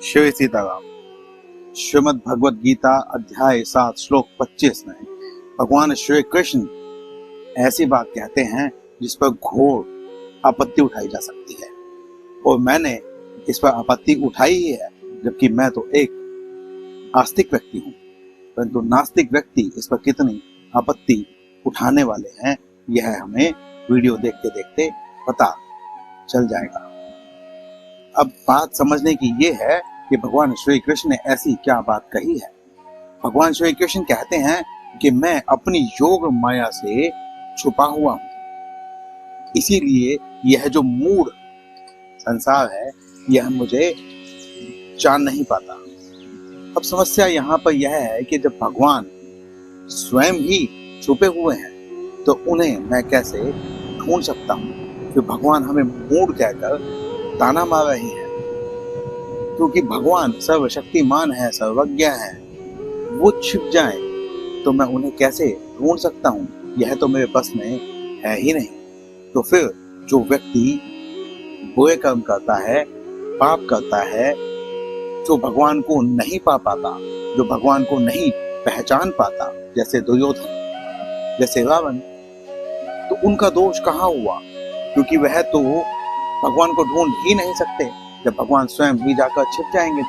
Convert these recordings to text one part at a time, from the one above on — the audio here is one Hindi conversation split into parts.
शिव सीताराम। श्रीमद् भगवद गीता अध्याय 7 श्लोक 25 में भगवान श्री कृष्ण ऐसी बात कहते हैं जिस पर घोर आपत्ति उठाई जा सकती है, और मैंने इस पर आपत्ति उठाई ही है, जबकि मैं तो एक आस्तिक व्यक्ति हूँ। परंतु नास्तिक व्यक्ति इस पर कितनी आपत्ति उठाने वाले हैं, यह हमें वीडियो देखते देखते पता चल जाएगा। अब बात समझने की ये है कि भगवान श्री कृष्ण ने ऐसी क्या बात कही है। भगवान श्री कृष्ण कहते हैं कि मैं अपनी योग माया से छुपा हुआ हूं, इसीलिए यह जो मूढ़ संसार है यह मुझे जान नहीं पाता। अब समस्या यहाँ पर यह है कि जब भगवान स्वयं ही छुपे हुए हैं तो उन्हें मैं कैसे ढूंढ सकता हूँ। तो भगवान हमें मूढ़ कहकर ताना मार रहे हैं, क्योंकि भगवान सर्वशक्तिमान है, सर्वज्ञ है। वो छिप जाए तो मैं उन्हें कैसे ढूंढ सकता हूँ, यह तो मेरे बस में है ही नहीं। तो फिर जो व्यक्ति बुरे कर्म करता है, पाप करता है, जो भगवान को नहीं पा पाता, जो भगवान को नहीं पहचान पाता, जैसे दुर्योधन, जैसे रावण, तो उनका दोष कहाँ हुआ? क्योंकि वह तो भगवान को ढूंढ ही नहीं सकते। जब भगवान स्वयं भी जाकर छिप जाएंगे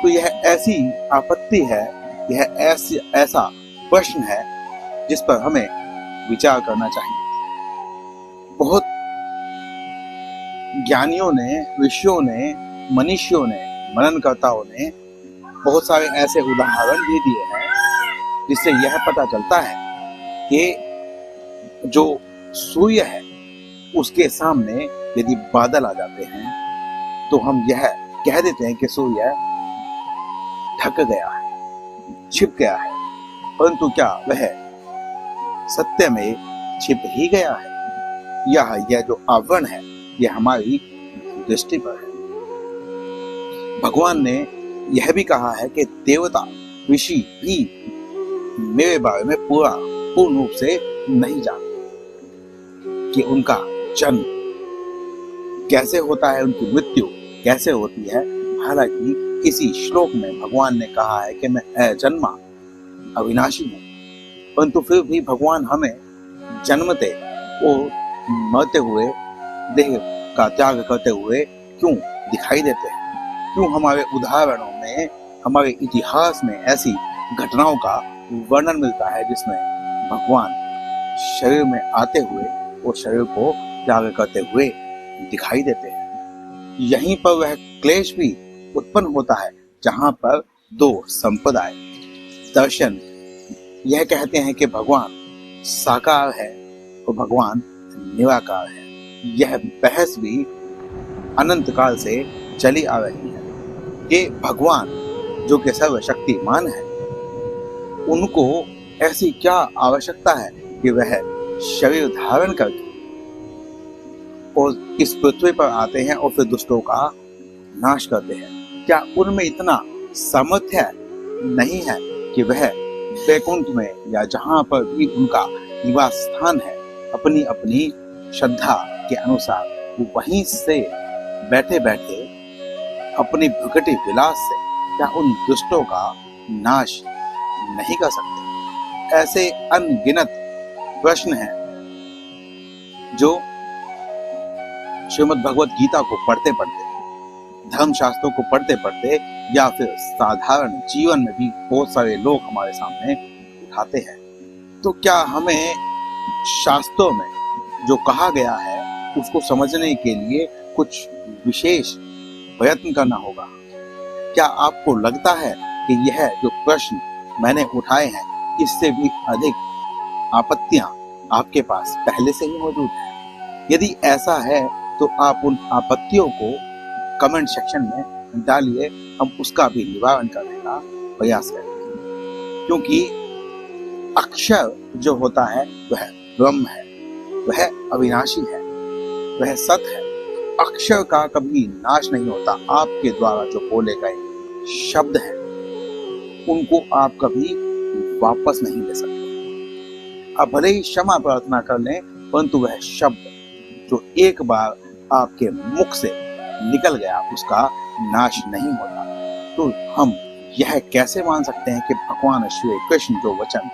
तो यह ऐसी आपत्ति है, यह ऐसा प्रश्न है जिस पर हमें विचार करना चाहिए। बहुत ज्ञानियों ने, ऋषियों ने, मनीषियों ने, मननकर्ताओं ने बहुत सारे ऐसे उदाहरण भी दिए हैं जिससे यह पता चलता है कि जो सूर्य है उसके सामने यदि बादल आ जाते हैं तो हम यह कह देते हैं कि सूर्य ढक गया है, छिप गया है। परंतु क्या वह सत्य में छिप ही गया है, या यह जो आवरण है यह हमारी दृष्टि पर है? भगवान ने यह भी कहा है कि देवता, ऋषि भी मेरे बारे में पूर्ण रूप से नहीं जानते कि उनका जन्म कैसे होता है, उनकी मृत्यु कैसे होती है। हालांकि इसी श्लोक में भगवान ने कहा है कि मैं अजन्मा अविनाशी हूं, परंतु फिर भी भगवान हमें जन्मते और मरते हुए, देह का त्याग करते हुए क्यों दिखाई देते हैं? क्यों हमारे उदाहरणों में, हमारे इतिहास में ऐसी घटनाओं का वर्णन मिलता है जिसमें भगवान शरीर में आते हुए और शरीर को त्याग करते हुए दिखाई देते हैं? यहीं पर वह क्लेश भी उत्पन्न होता है जहां पर दो संप्रदाय दर्शन यह कहते हैं कि भगवान साकार है और भगवान निराकार है। यह बहस भी अनंत काल से चली आ रही है कि भगवान जो कि सर्वशक्तिमान है, उनको ऐसी क्या आवश्यकता है कि वह शरीर धारण करके और इस पृथ्वी पर आते हैं और फिर दुष्टों का नाश करते हैं? क्या उनमें इतना सामर्थ्य नहीं है कि वह वैकुंठ में या जहां पर भी उनका निवास स्थान है, अपनी अपनी श्रद्धा के अनुसार वो वहीं से बैठे बैठे अपनी भुगटी विलास से क्या उन दुष्टों का नाश नहीं कर सकते? ऐसे अनगिनत प्रश्न हैं जो श्रीमद् भगवद गीता को पढ़ते पढ़ते, धर्म शास्त्रों को पढ़ते पढ़ते, या फिर साधारण जीवन में भी बहुत सारे लोग हमारे सामने उठाते हैं। तो क्या हमें शास्त्रों में जो कहा गया है उसको समझने के लिए कुछ विशेष प्रयत्न करना होगा? क्या आपको लगता है कि यह जो प्रश्न मैंने उठाए हैं इससे भी अधिक आपत्तियां आपके पास पहले से ही मौजूद हैं? यदि ऐसा है तो आप उन आपत्तियों को कमेंट सेक्शन में डालिए, हम उसका भी निवारण करने का प्रयास करेंगे। क्योंकि अक्षर जो होता है वह ब्रह्म है, वह अविनाशी है, वह सत्य है। अक्षर का कभी नाश नहीं होता। आपके द्वारा जो बोले गए शब्द हैं उनको आप कभी वापस नहीं ले सकते। आप भले ही क्षमा प्रार्थना कर लें, परंतु वह शब्द जो एक बार आपके मुख से निकल गया उसका नाश नहीं होता। तो हम यह कैसे मान सकते हैं कि भगवान श्री कृष्ण जो वचन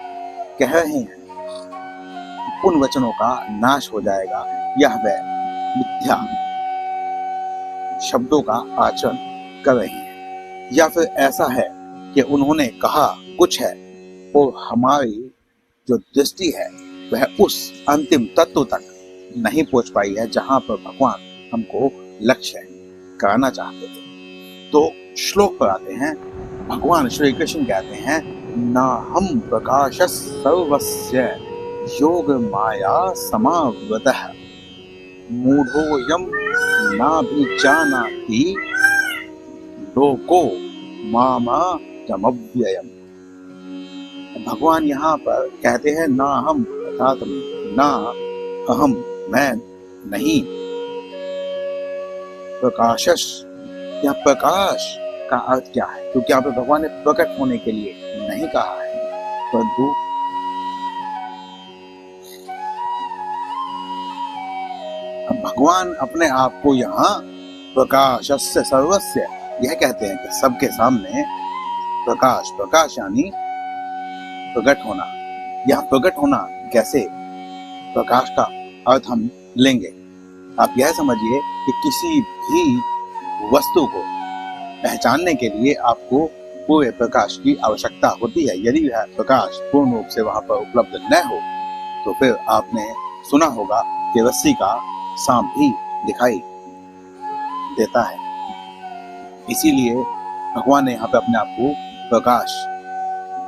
कह रहे हैं उन वचनों का नाश हो जाएगा, यह वह मिथ्या शब्दों का आचरण कर रहे हैं, या फिर ऐसा है कि उन्होंने कहा कुछ है और हमारी जो दृष्टि है वह उस अंतिम तत्व तक नहीं पहुंच पाई है जहां पर भगवान हमको लक्ष्य कराना चाहते थे। तो श्लोक पर आते हैं, भगवान श्री कृष्ण कहते हैं, ना हम प्रकाश सर्वस्य योग माया समावृतः मूढ़ोऽयं नाभिजानाति लोको मामव्ययम्। भगवान यहाँ पर कहते हैं ना हम अर्थात ना अहम मैं नहीं, प्रकाशस, यह प्रकाश का अर्थ क्या है? क्योंकि यहाँ पे भगवान ने प्रकट होने के लिए नहीं कहा है, परंतु भगवान अपने आप को यहाँ प्रकाशस्य सर्वस्य यह कहते हैं कि सबके सामने प्रकाश, प्रकाश यानी प्रकट होना। यह प्रकट होना कैसे? प्रकाश का अर्थ हम लेंगे, आप यह समझिए कि किसी भी वस्तु को पहचानने के लिए आपको पूरे प्रकाश की आवश्यकता होती है। यदि यह प्रकाश पूर्ण रूप से वहां पर उपलब्ध न हो तो फिर आपने सुना होगा कि रस्सी का सांप भी दिखाई देता है। इसीलिए भगवान ने यहाँ पे अपने आप को प्रकाश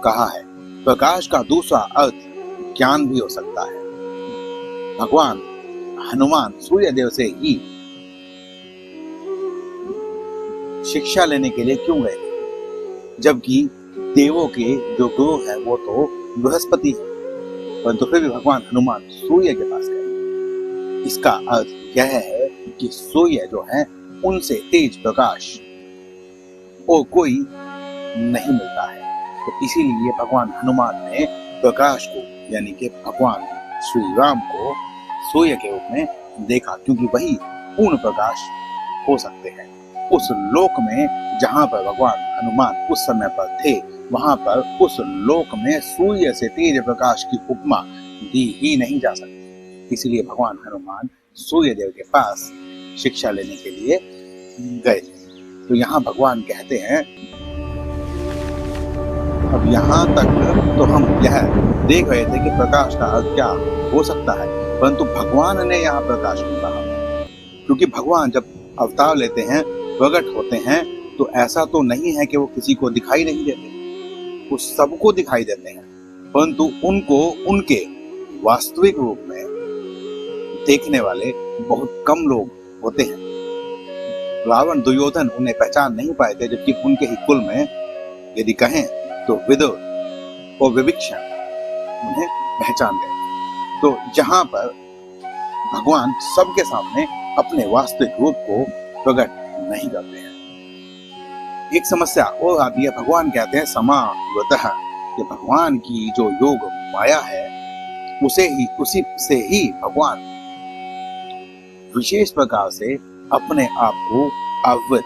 कहा है। प्रकाश का दूसरा अर्थ ज्ञान भी हो सकता है। भगवान हनुमान सूर्य देव से ही शिक्षा लेने के लिए क्यों गए थे, जबकि देवों के जो गुरु है वो तो बृहस्पति है, परंतु फिर भी भगवान हनुमान सूर्य के पास गए। इसका अर्थ यह है कि सूर्य जो है उनसे तेज प्रकाश और कोई नहीं मिलता है। तो इसीलिए भगवान हनुमान ने प्रकाश को यानी कि भगवान श्री राम को सूर्य के रूप में देखा, क्योंकि वही पूर्ण प्रकाश हो सकते हैं। उस लोक में जहां पर भगवान हनुमान उस समय पर थे, वहां पर उस लोक में सूर्य से तेज प्रकाश की उपमा दी ही नहीं जा सकती। इसलिए भगवान हनुमान सूर्य देव के पास शिक्षा लेने के लिए गए थे। तो यहाँ भगवान कहते हैं, अब यहाँ तक तो हम यह देख रहे थे कि प्रकाश का अर्थ क्या हो सकता है, परंतु भगवान ने यहाँ प्रकाश को कहा, क्योंकि भगवान जब अवतार लेते हैं, प्रकट होते हैं, तो ऐसा तो नहीं है कि वो किसी को दिखाई नहीं देते, वो सबको दिखाई देते हैं, परंतु उनको उनके वास्तविक रूप में देखने वाले बहुत कम लोग होते हैं। रावण, दुर्योधन उन्हें पहचान नहीं पाए थे, जबकि उनके ही कुल में यदि कहें तो विदुर और विभीषण उन्हें पहचान गए। तो जहां पर भगवान सबके सामने अपने वास्तविक रूप को प्रकट नहीं करते हैं। एक समस्या और आती है, भगवान कहते हैं समावृतः, कि भगवान की जो योग माया है उसी से ही भगवान विशेष प्रकार से अपने आप को अवगत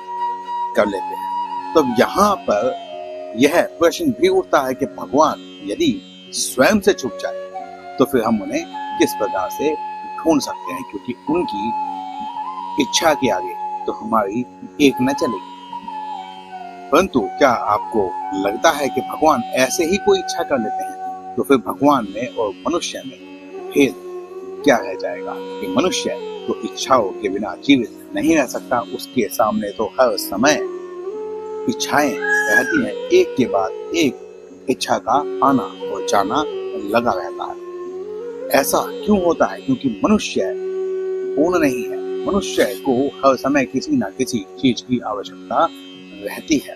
कर लेते हैं। तब यहाँ पर यह प्रश्न भी उठता है कि भगवान यदि स्वयं से छुप जाए तो फिर हम उन्हें किस प्रकार से ढूंढ सकते हैं, क्योंकि उनकी इच्छा के आगे तो हमारी एक न चलेगी। परंतु क्या आपको लगता है कि भगवान ऐसे ही कोई इच्छा कर लेते हैं, तो फिर भगवान में और मनुष्य में भेद क्या रह जाएगा? कि मनुष्य तो इच्छाओं के बिना जीवित नहीं रह सकता, उसके सामने तो हर समय इच्छाएं रहती हैं, एक के बाद एक इच्छा का आना और जाना लगा रहता है। ऐसा क्यों होता है? क्योंकि मनुष्य पूर्ण नहीं है, मनुष्य को हर समय किसी न किसी चीज की आवश्यकता रहती है।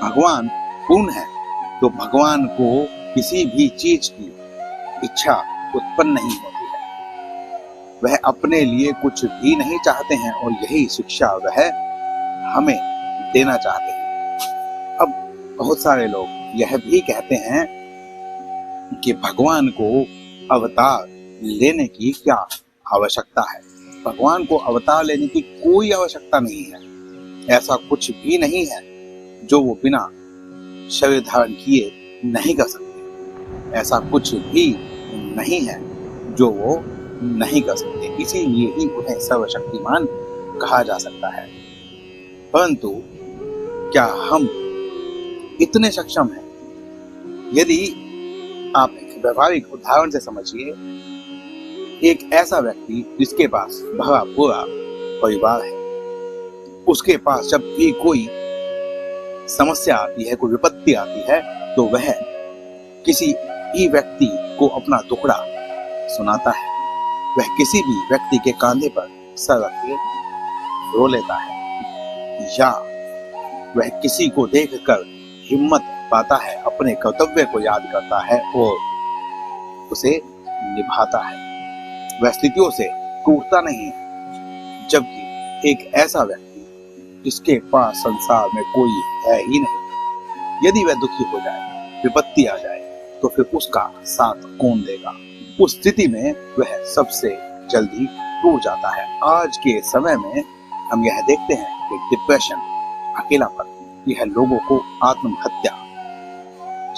भगवान पूर्ण है, तो भगवान को किसी भी चीज की इच्छा उत्पन्न नहीं होती है, वह अपने लिए कुछ भी नहीं चाहते हैं, और यही शिक्षा वह हमें देना चाहते हैं। अब बहुत सारे लोग यह भी कहते हैं कि भगवान को अवतार लेने की क्या आवश्यकता है, भगवान को अवतार लेने की कोई आवश्यकता नहीं है। ऐसा कुछ भी नहीं है जो वो बिना शरीर धारण किए नहीं कर सकते। ऐसा कुछ भी नहीं है जो वो नहीं कर सकते। इसीलिए ही उन्हें सर्वशक्तिमान कहा जा सकता है। परंतु क्या हम इतने सक्षम हैं? यदि आप एक व्यवहारिक उदाहरण से समझिए, एक ऐसा व्यक्ति जिसके पास भरा पूरा परिवार है, उसके पास जब भी कोई समस्या आती है, कोई विपत्ति आती है, तो वह किसी भी व्यक्ति को अपना दुखड़ा सुनाता है। वह किसी भी व्यक्ति के कांधे पर सर रख के रो लेता है, या वह किसी को देखकर हिम्मत पाता है, अपने कर्तव्य को याद करता है और उसे निभाता है। वह स्थितियों से टूटता नहीं है। जबकि एक ऐसा व्यक्ति जिसके पास संसार में कोई है ही नहीं, यदि वह दुखी हो जाए, विपत्ति आ जाए, तो फिर उसका साथ कौन देगा? उस स्थिति में वह सबसे जल्दी टूट जाता है। आज के समय में हम यह देखते हैं कि डिप्रेशन, अकेलापन, यह लोगों को आत्महत्या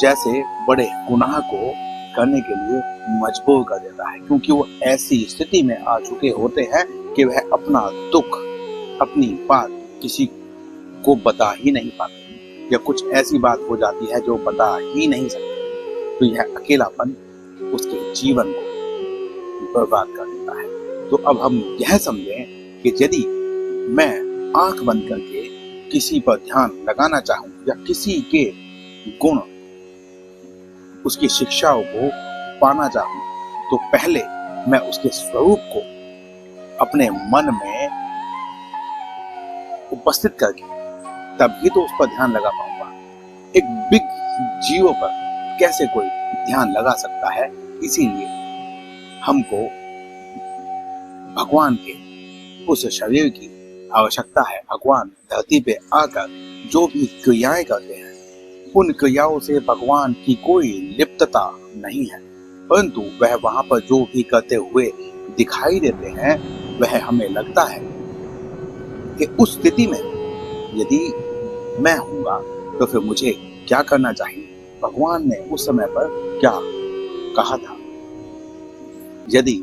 जैसे बड़े गुनाह को करने के लिए मजबूर कर देता है, क्योंकि वो ऐसी स्थिति में आ चुके होते हैं कि वह अपना दुख, अपनी बात किसी को बता ही नहीं पाते, या कुछ ऐसी बात हो जाती है जो बता ही नहीं सकते। तो यह अकेलापन उसके जीवन को बर्बाद कर देता है। तो अब हम यह समझें कि यदि मैं आंख बंद करके किसी पर ध्यान लगाना चाहूं, या किसी के गुण, उसकी शिक्षाओं को पाना चाहूं, तो पहले मैं उसके स्वरूप को अपने मन में उपस्थित करके तभी तो उस पर ध्यान लगा पाऊंगा। एक बिग जीव पर कैसे कोई ध्यान लगा सकता है? इसीलिए हमको भगवान के उस शरीर की आवश्यकता है। भगवान धरती पे आकर जो भी क्रियाएं करते हैं, उन क्रियाओं से भगवान की कोई लिप्तता नहीं है, परंतु वह वहां पर जो भी करते हुए दिखाई देते हैं, वह हमें लगता है कि उस स्थिति में यदि मैं हूंगा तो फिर मुझे क्या करना चाहिए, भगवान ने उस समय पर क्या कहा था। यदि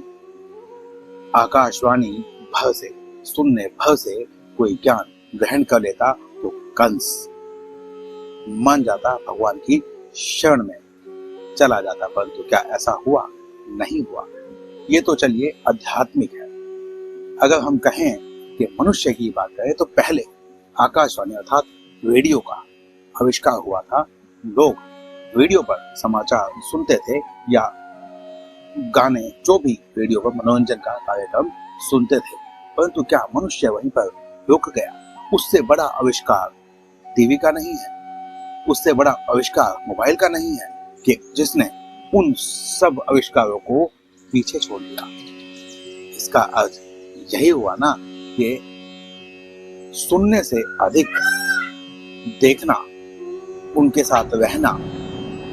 आकाशवाणी भर से, सुनने भर से कोई ज्ञान ग्रहण कर लेता तो कंस मान जाता, भगवान की शरण में चला जाता। परंतु क्या ऐसा हुआ? नहीं हुआ। ये तो चलिए आध्यात्मिक है। अगर हम कहें कि मनुष्य की बात करें, तो पहले आकाशवाणी अर्थात रेडियो का आविष्कार हुआ था। लोग रेडियो पर समाचार सुनते थे या गाने, जो भी रेडियो पर मनोरंजन का कार्यक्रम सुनते थे। परंतु क्या मनुष्य वहीं पर रुक गया? उससे बड़ा आविष्कार टीवी का नहीं है, उससे बड़ा आविष्कार मोबाइल का नहीं है कि जिसने उन सब आविष्कारों को पीछे छोड़ दिया। इसका अर्थ यही हुआ ना कि सुनने से अधिक देखना, उनके साथ रहना,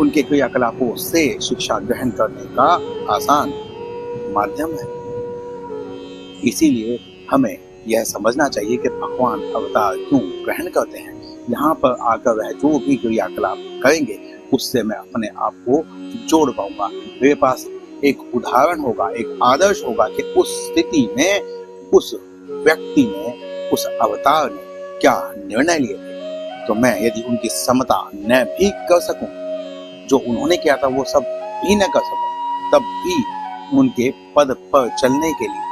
उनके क्रियाकलापों से शिक्षा ग्रहण करने का आसान माध्यम है। इसीलिए हमें यह समझना चाहिए कि भगवान अवतार क्यों ग्रहण करते हैं। यहाँ पर आकर वह जो भी क्रियाकलाप करेंगे, उससे मैं अपने आप को जोड़ पाऊंगा। मेरे पास एक उदाहरण होगा, एक आदर्श होगा कि उस स्थिति में उस व्यक्ति ने, उस अवतार ने क्या निर्णय लिए थे। तो मैं यदि उनकी समता न भी कर सकूं, जो उन्होंने किया था वो सब भी न कर सकूं, तब भी उनके पद पर चलने के लिए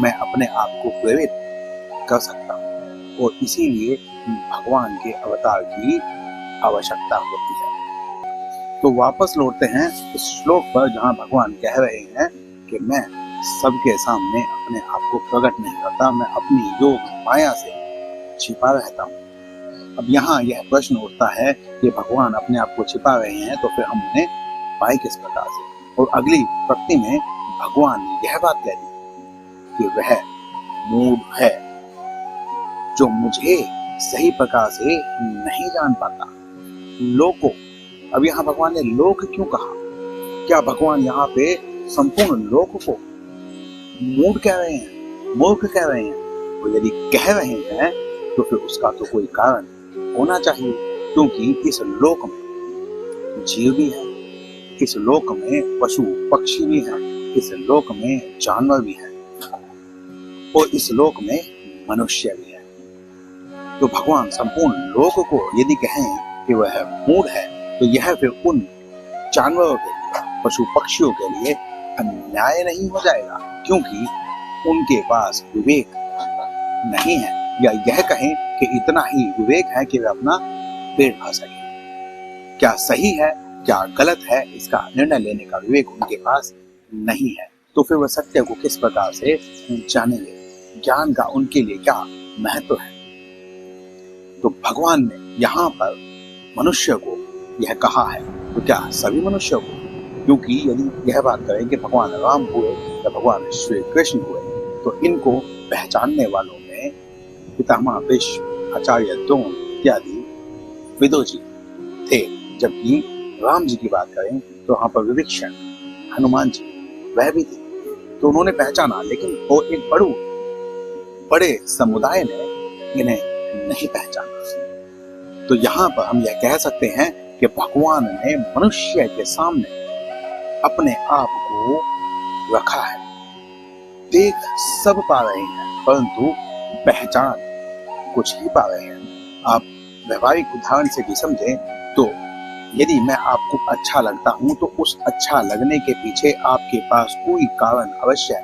मैं अपने आप को प्रेरित कर सकता हूं। और इसीलिए भगवान के अवतार की आवश्यकता होती है। तो वापस लौटते हैं इस श्लोक पर, जहां भगवान कह रहे हैं कि मैं सबके सामने अपने आप को प्रकट नहीं करता, मैं अपनी योग माया से छिपा रहता हूँ। अब यहाँ यह प्रश्न उठता है कि भगवान अपने आप को छिपा रहे हैं, तो फिर हम उन्हें पाए किस प्रकार से? और अगली पंक्ति में भगवान ने यह बात कह दी कि वह मूढ़ है जो मुझे सही प्रकार से नहीं जान पाता। लोको, अब यहाँ भगवान ने लोक क्यों कहा? क्या भगवान यहाँ पे संपूर्ण लोक को मूढ़ कह रहे हैं? मूर्ख कह रहे हैं। तो यदि कह रहे हैं तो फिर उसका तो कोई कारण होना चाहिए, क्योंकि इस लोक में जीव भी है, इस लोक में पशु पक्षी भी हैं, इस लोक में जानवर भी हैं और इस लोक में मनुष्य भी है। तो भगवान संपूर्ण लोक को यदि कहें कि वह मूढ़ है, तो यह फिर उन जानवरों के लिए, पशु पक्षियों के लिए अन्याय नहीं हो जाएगा, क्योंकि उनके पास विवेक नहीं है, या यह कहें कि इतना ही विवेक है कि वे अपना पेट भर सके। क्या सही है क्या गलत है इसका निर्णय लेने का विवेक उनके पास नहीं है, तो फिर वह सत्य को किस प्रकार से जानेंगे? ज्ञान का उनके लिए क्या महत्व है? तो भगवान ने यहाँ पर मनुष्य को यह कहा है, तो क्या सभी मनुष्यों को? क्योंकि यदि यह बात करें कि भगवान राम हुए या भगवान श्री कृष्ण हुए, तो इनको पहचानने वालों में पितामह भीष्म, आचार्य द्रोण इत्यादि विदुर जी थे। जबकि राम जी की बात करें तो वहां पर विभीषण, हनुमान जी वह भी थे। तो उन्होंने पहचाना, लेकिन वो एक बड़े समुदाय ने इन्हें नहीं पहचाना। तो यहाँ पर हम यह कह सकते हैं कि भगवान ने मनुष्य के सामने अपने आप को रखा है। देख सब पा रहे हैं, परंतु पहचान कुछ ही पा रहे हैं। आप व्यवहारिक उदाहरण से भी समझें तो यदि मैं आपको अच्छा लगता हूं, तो उस अच्छा लगने के पीछे आपके पास कोई कारण अवश्य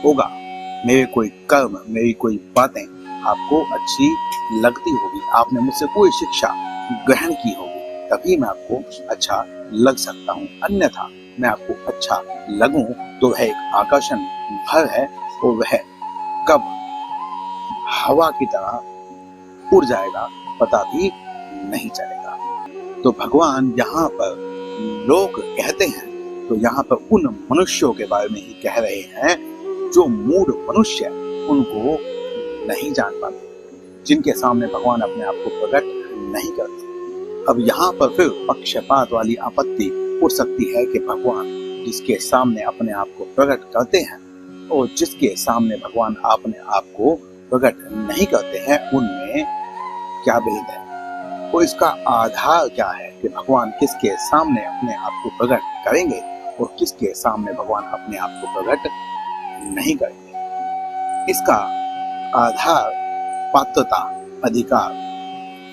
होगा। मेरे कोई कर्म, मेरी कोई बातें आपको अच्छी लगती होगी, आपने मुझसे कोई शिक्षा ग्रहण की होगी, तभी मैं आपको अच्छा लग सकता हूँ। अन्यथा मैं आपको अच्छा लगूं तो वह एक आकर्षण भर है और वह कब हवा की तरह उड़ जाएगा पता भी नहीं चलेगा। तो भगवान यहाँ पर लोग कहते हैं, तो यहाँ पर उन मनुष्यों के बारे में ही कह रहे हैं जो मूढ़ मनुष्य उनको नहीं जान पाते, जिनके सामने भगवान अपने आप को प्रकट नहीं करते। अब यहाँ पर फिर पक्षपात वाली आपत्ति हो सकती है कि भगवान जिसके सामने अपने आप को प्रकट करते हैं और जिसके सामने भगवान अपने आप को प्रकट नहीं करते हैं, उनमें क्या भेद है? तो इसका आधार क्या है कि भगवान किसके सामने अपने आप को प्रकट करेंगे और किसके सामने भगवान अपने आप को प्रकट नहीं करेंगे? इसका आधार पात्रता, अधिकार,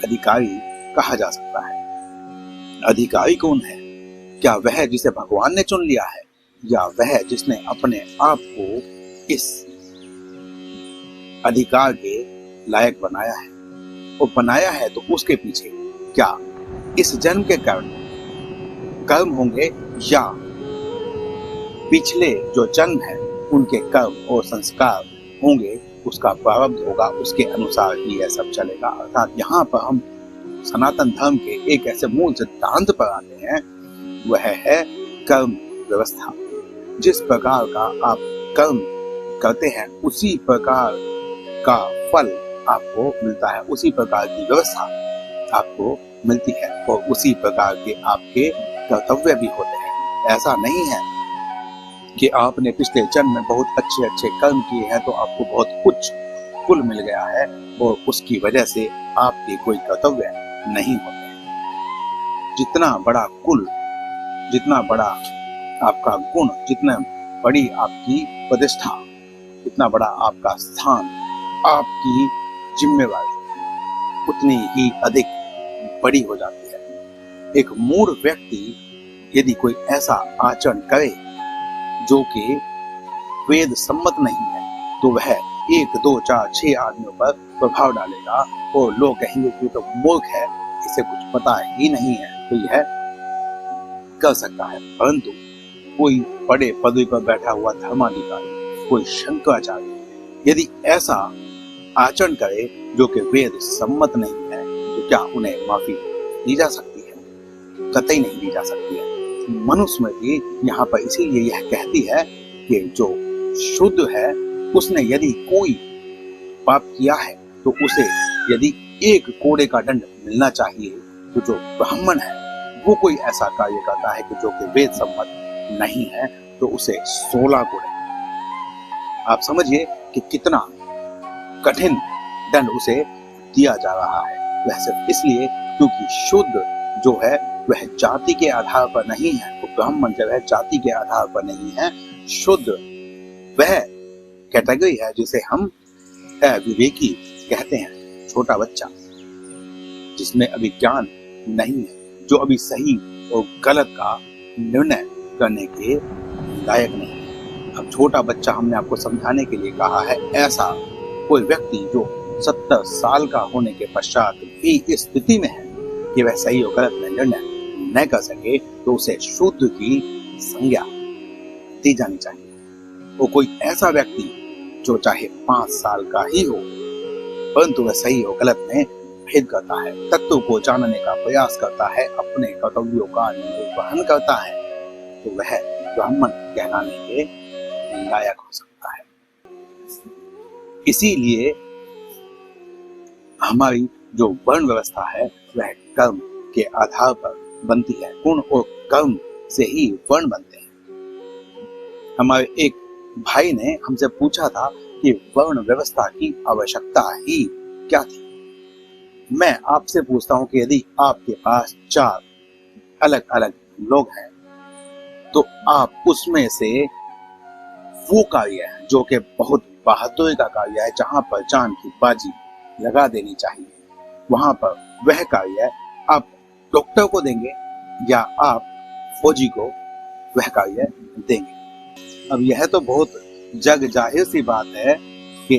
अधिकारी कहा जा सकता है। अधिकारी कौन है? क्या वह जिसे भगवान ने चुन लिया है, या वह जिसने अपने आप को इस अधिकार के लायक बनाया है? और बनाया है तो उसके पीछे क्या इस जन्म के कर्म होंगे, या पिछले जो जन्म है उनके कर्म और संस्कार होंगे, उसका प्रारब्ध होगा, उसके अनुसार ही यह सब चलेगा। अर्थात यहाँ पर हम सनातन धर्म के एक ऐसे मूल सिद्धांत पर आते हैं, वह है कर्म व्यवस्था। जिस प्रकार का आप कर्म करते हैं उसी प्रकार का फल आपको मिलता है, उसी प्रकार की व्यवस्था आपको मिलती है और उसी प्रकार के आपके कर्तव्य भी होते हैं। ऐसा नहीं है कि आपने पिछले जन्म में बहुत अच्छे अच्छे कर्म किए हैं तो आपको बहुत कुछ कुल मिल गया है और उसकी वजह से आपके कोई कर्तव्य नहीं होते। जितना बड़ा कुल, जितना बड़ा आपका गुण, जितना बड़ी आपकी प्रतिष्ठा, जितना बड़ा आपका स्थान, आपकी जिम्मेवारी उतनी ही अधिक बड़ी हो जाती है। एक मूढ़ व्यक्ति यदि कोई ऐसा आचरण करे जो कि वेद सम्मत नहीं है, तो वह 1, 2, 4, 6 आदमियों पर प्रभाव डालेगा और लोग कहेंगे कि तो मूर्ख है, इसे कुछ पता ही नहीं है, तो यह कर सकता है। परंतु कोई बड़े पदवी पर बैठा हुआ धर्माधिकारी, कोई शंकराचार्य यदि ऐसा आचरण करे जो कि वेद सम्मत नहीं है, तो क्या उन्हें माफी दी जा सकती है? कतई नहीं दी जा सकती है। मनुस्मृति यहाँ पर इसीलिए यह कहती है कि जो शुद्ध है उसने यदि कोई पाप किया है तो उसे यदि 1 कोड़े का दंड मिलना चाहिए, तो जो ब्राह्मण है वो कोई ऐसा कार्य करता है कि जो कि वेद सम्मत नहीं है, तो उसे 16 कोड़े। आप समझिए कि कितना कठिन दंड उसे दिया जा रहा है। वह सिर्फ इसलिए क्योंकि शुद्ध जो है वह जाति के आधार पर नहीं है, तो ब्राह्मण जो है जाति के आधार पर नहीं है। शुद्ध वह कैटेगरी है जिसे हम विवेकी कहते हैं, छोटा बच्चा जिसमें अभी ज्ञान नहीं है, जो अभी सही और गलत का निर्णय करने के लायक नहीं है। अब छोटा बच्चा हमने आपको समझाने के लिए कहा है, ऐसा कोई व्यक्ति जो 70 साल का होने के पश्चात भी इस स्थिति में है कि वह सही और गलत में निर्णय न कर सके, तो उसे शुद्ध की संज्ञा दी जानी चाहिए। वो कोई ऐसा व्यक्ति जो चाहे 5 साल का ही हो, परंतु वह सही और गलत में भेद करता है, तत्व को जानने का प्रयास करता है, अपने कर्तव्यों का निर्वहन करता है, तो वह ब्राह्मण कहलाने के लायक हो सकता है। इसीलिए हमारी जो वर्ण व्यवस्था है वह कर्म के आधार पर बनती है। गुण और कर्म से ही वर्ण बनते हैं। हमारे एक भाई ने हमसे पूछा था कि वर्ण व्यवस्था की आवश्यकता ही क्या थी। मैं आपसे पूछता हूं कि यदि आपके पास 4 अलग अलग लोग हैं, तो आप उसमें से वो कार्य है जो कि बहुत बहादुरी का कार्य है, जहां पर जान की बाजी लगा देनी चाहिए, वहां पर वह कार्य आप डॉक्टर को देंगे या आप फौजी को वह कार्य देंगे। अब यह तो बहुत जग जाहिर सी बात है कि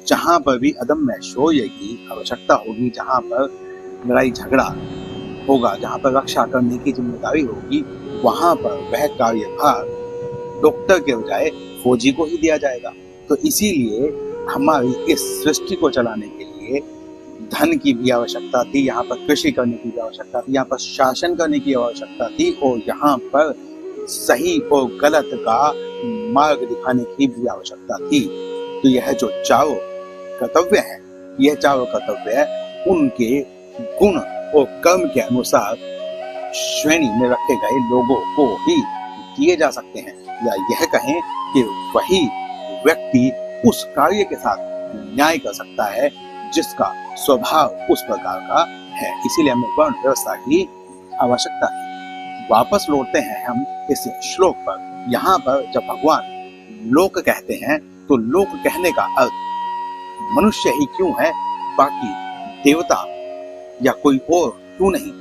जहां पर भी अदम्य शौर्य की आवश्यकता होगी, जहां पर लड़ाई झगड़ा होगा, जहां पर रक्षा करने की जिम्मेदारी होगी, वहां पर वह कार्यभार डॉक्टर के बजाय फौजी को ही दिया जाएगा। तो इसीलिए हमारी इस सृष्टि को चलाने के लिए धन की भी आवश्यकता थी, यहाँ पर कृषि करने की भी आवश्यकता थी, यहाँ पर शासन करने की आवश्यकता थी, और यहाँ पर सही और गलत का मार्ग दिखाने की भी आवश्यकता थी। तो यह जो चारों कर्तव्य है, यह चारों कर्तव्य उनके गुण और कर्म के अनुसार श्रेणी में रखे गए लोगों को ही किए जा सकते हैं, या यह कहें कि वही व्यक्ति उस कार्य के साथ न्याय कर सकता है जिसका स्वभाव उस प्रकार का है। इसीलिए हमें वर्ण व्यवस्था की आवश्यकता है। वापस लौटते हैं हम इस श्लोक पर। यहाँ पर जब भगवान लोक कहते हैं, तो लोक कहने का अर्थ मनुष्य ही क्यों है, बाकी देवता या कोई और क्यों नहीं?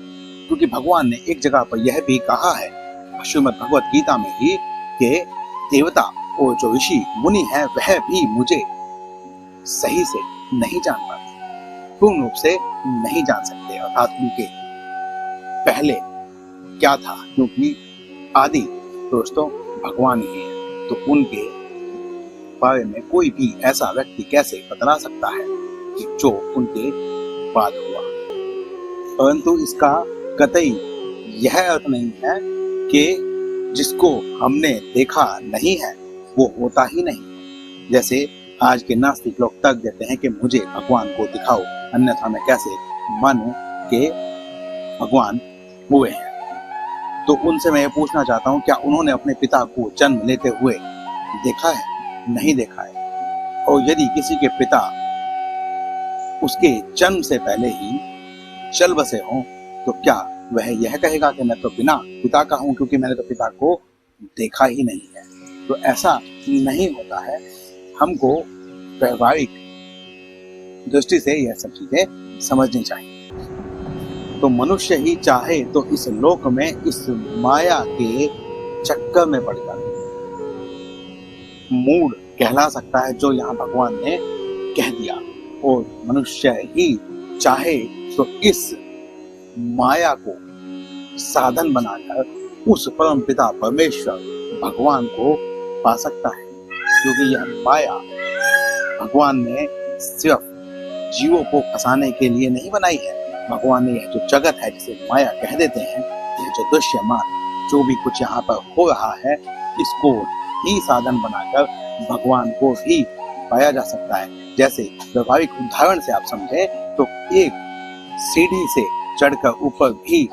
क्योंकि भगवान ने एक जगह पर यह भी कहा है श्रीमद् भगवत गीता में ही कि देवता और जो ऋषि मुनि है वह भी मुझे सही से नहीं जान पाते, पूर्ण रूप से नहीं जान सकते, अर्थात उनके पहले क्या था, क्योंकि आदि पुरुष तो भगवान ही है, तो उनके बारे में कोई भी ऐसा व्यक्ति कैसे बतला सकता है कि जो उनके बाद हुआ। परंतु इसका कतई यह अर्थ नहीं है कि जिसको हमने देखा नहीं है वो होता ही नहीं। जैसे आज के नास्तिक लोग तर्क देते हैं कि मुझे भगवान को दिखाओ, अन्यथा मैं कैसे मानूं कि भगवान हुए हैं। तो उनसे मैं ये पूछना चाहता हूं, क्या उन्होंने अपने पिता को जन्म लेते हुए देखा है? नहीं देखा है। और यदि किसी के पिता उसके जन्म से पहले ही चल बसे हों, तो क्या वह यह कहेगा कि मैं तो बिना पिता का हूं क्योंकि मैंने तो पिता को देखा ही नहीं है? तो ऐसा नहीं होता है। हमको व्यवहारिक दृष्टि से यह सब चीजें समझनी चाहिए। तो मनुष्य ही चाहे तो इस लोक में इस माया के चक्कर में पड़कर मूढ़ कहला सकता है, जो यहाँ भगवान ने कह दिया, और मनुष्य ही चाहे तो इस माया को साधन बनाकर उस परम पिता परमेश्वर भगवान को पा सकता है। क्योंकि यह माया भगवान ने सिर्फ जीवों को फंसाने के लिए नहीं बनाई है। भगवान ने यह जो जगत है जिसे माया कह देते हैं, यह जो दृश्यमान जो भी कुछ यहाँ पर हो रहा है, इसको ही साधन बनाकर भगवान को ही पाया जा सकता है। जैसे व्यवहारिक उदाहरण से आप समझे तो एक सीढ़ी से चढ़कर ऊपर भी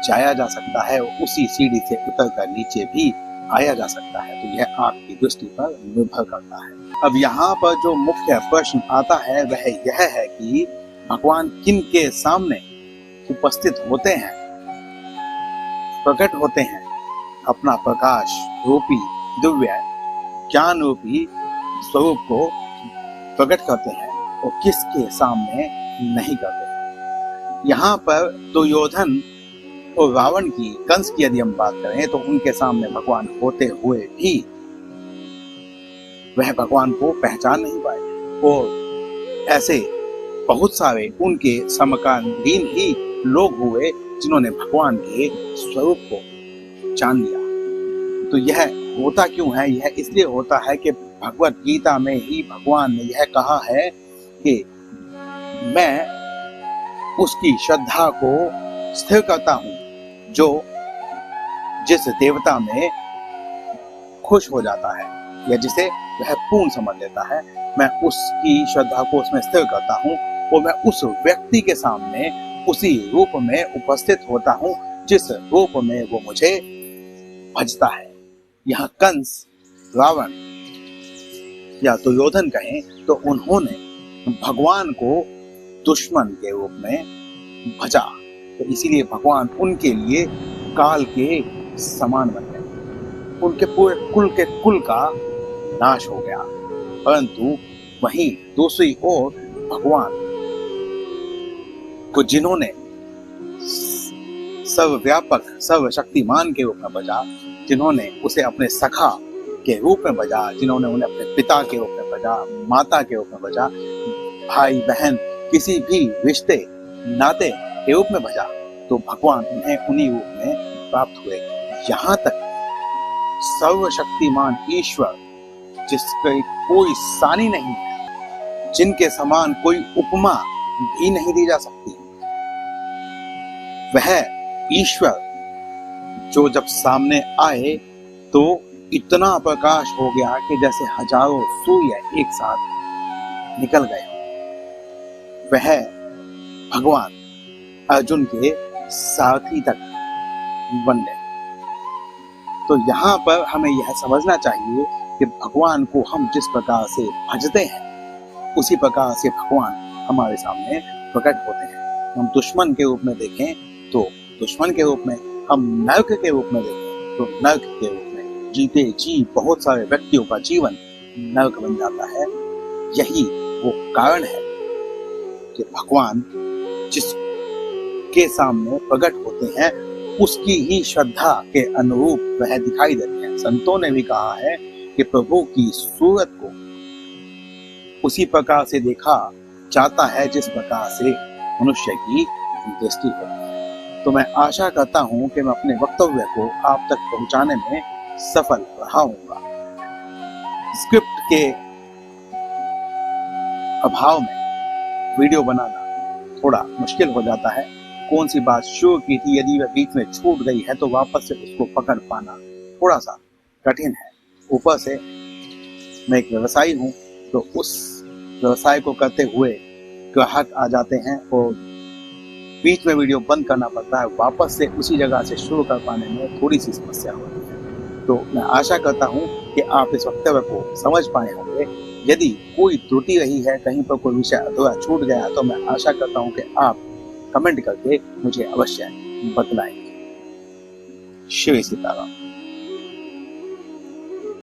जाया जा सकता है, और उसी सीढ़ी से उतरकर नीचे भी आया जा सकता है। तो यह आपकी दृष्टि पर निर्भर करता है। अब यहाँ पर जो मुख्य प्रश्न आता है वह यह है कि भगवान किन के सामने उपस्थित होते हैं, प्रकट होते हैं, अपना प्रकाश रूपी दिव्य ज्ञान रूपी स्वरूप को प्रकट करते हैं और किसके सामने नहीं करते। यहाँ पर दुर्योधन और रावण की, कंस की यदि हम बात करें तो उनके सामने भगवान होते हुए भी वह भगवान को पहचान नहीं पाए और ऐसे बहुत सारे उनके समकालीन ही लोग हुए जिन्होंने भगवान के स्वरूप को जान लिया। तो यह होता क्यों है? यह इसलिए होता है कि भगवत गीता में ही भगवान ने यह कहा है कि मैं उसकी श्रद्धा को स्थिर करता हूं जो जिस देवता में खुश हो जाता है या जिसे वह पूर्ण समझ लेता है, मैं उसकी श्रद्धा को उसमें स्थिर करता हूं और मैं उस व्यक्ति के सामने उसी रूप में उपस्थित होता हूं जिस रूप में वो मुझे भजता है। यहाँ कंस, रावण या दुर्योधन कहें तो उन्होंने भगवान को दुश्मन के रूप में भजा, तो इसीलिए भगवान उनके लिए काल के समान बन गए, उनके पूरे कुल का नाश हो गया। परंतु वहीं दूसरी ओर भगवान को जिन्होंने सर्वव्यापक सर्वशक्तिमान के रूप में भजा, जिन्होंने उसे अपने सखा के रूप में भजा, जिन्होंने उन्हें अपने पिता के रूप में भजा, माता के रूप में भजा, भाई बहन किसी भी रिश्ते नाते के रूप में भजा, तो भगवान उन्हें उन्हीं रूप में प्राप्त हुए। यहाँ तक सर्वशक्तिमान ईश्वर जिसकी कोई सानी नहीं है, जिनके समान कोई उपमा भी नहीं दी जा सकती, वह ईश्वर जो जब सामने आए तो इतना प्रकाश हो गया कि जैसे हजारों सूर्य एक साथ निकल गए। वह भगवान अर्जुन के सारथी तक बन गए। तो यहाँ पर हमें यह समझना चाहिए कि भगवान को हम जिस प्रकार से भजते हैं उसी प्रकार से भगवान हमारे सामने प्रकट होते हैं। हम दुश्मन के रूप में देखें तो दुश्मन के रूप में, हम नरक के रूप में देखें तो नरक के रूप में, जीते जी बहुत सारे व्यक्तियों का जीवन नरक बन जाता है। यही वो कारण है कि भगवान जिसके सामने प्रकट होते हैं उसकी ही श्रद्धा के अनुरूप वह दिखाई देते हैं। संतों ने भी कहा है कि प्रभु की सूरत को उसी प्रकार से देखा जाता है जिस प्रकार से मनुष्य की दृष्टि होती है। तो मैं आशा करता हूं कि मैं अपने वक्तव्य को आप तक पहुंचाने में सफल रहा हूंगा। स्क्रिप्ट के अभाव में वीडियो बनाना थोड़ा मुश्किल हो जाता है। कौन सी बात शुरू की थी, यदि वह बीच में छूट गई है तो वापस से उसको पकड़ पाना थोड़ा सा कठिन है। ऊपर से मैं एक व्यवसायी हूँ, तो उस व्यवसाय को करते हुए ग्राहक आ जाते हैं और बीच में वीडियो बंद करना पड़ता है, वापस से उसी जगह से शुरू कर पाने में थोड़ी सी समस्या होती है। तो मैं आशा करता हूँ कि आप इस वक्तव्य को समझ पाए होंगे। यदि कोई त्रुटि रही है, कहीं पर कोई विषय अधूरा छूट गया, तो मैं आशा करता हूँ कि आप कमेंट करके मुझे अवश्य बतलाएंगे। श्री सीताराम।